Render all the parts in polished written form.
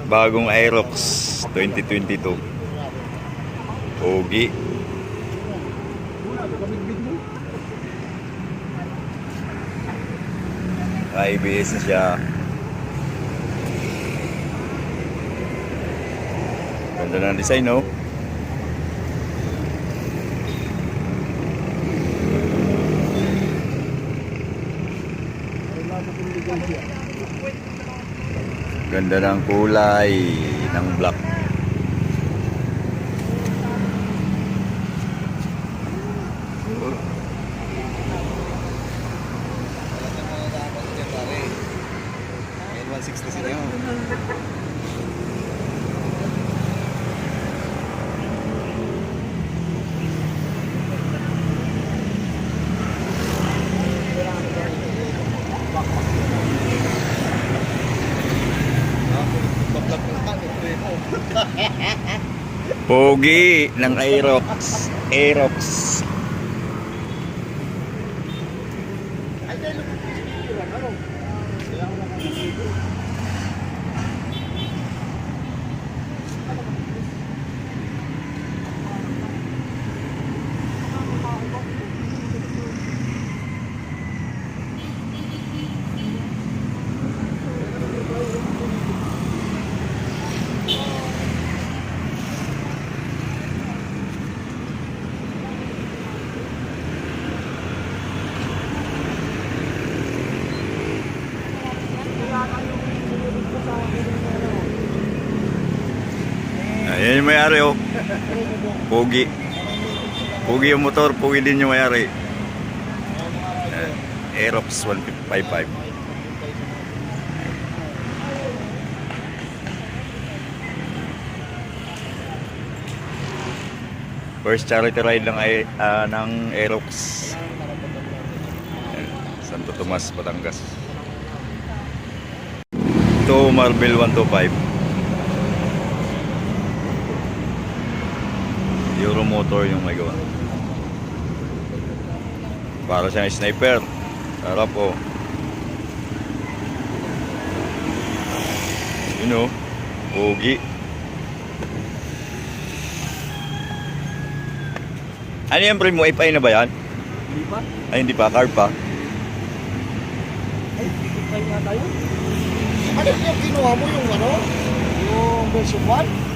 Bagong Aerox 2022. Pogi. ABS na siya. Ganda ng design, no? Ganda ng kulay ng black. Pogi ng Aerox. Ayan yung may-ari, oh. Pogi. Pogi yung motor, pogi din yung may-ari. Aerox 155. First charity ride ng Aerox. Santo Tomas, Batangas. Ito, Marvel 125. Euro motor yung may gawa. Para siyang sniper. Sarap, oh. Yun, oh. Pogi. Ano yung frame mo? FI na ba yan? Hindi pa? Ay, hindi pa. Carb pa. Ay, FI nga tayo. Ano yung kinuha mo yung ano? Yung version 1?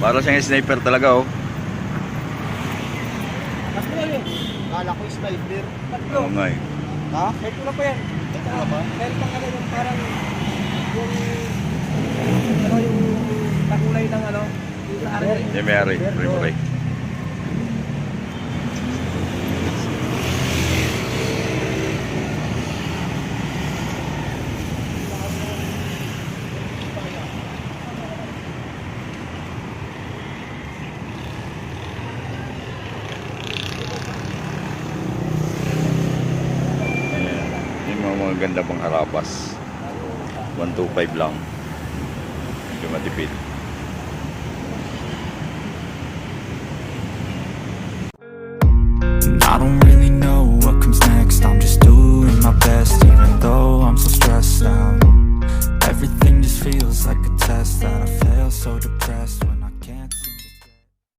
Para siyang sniper talaga, oh. Mas mo yun. Kala ko sniper. Tatlo. Oo nga, eh. Ha? Ito na pa yan. Ito na ba? Meron pang ano yung parang yung takulay ng ano. Yung may-ari. Frame. Mga ganda pang harapas. 125 lang. Medyo matipid. I don't really know what comes next. I'm just doing my best, even though I'm so stressed out. Everything just feels like a test that I fail so depressed.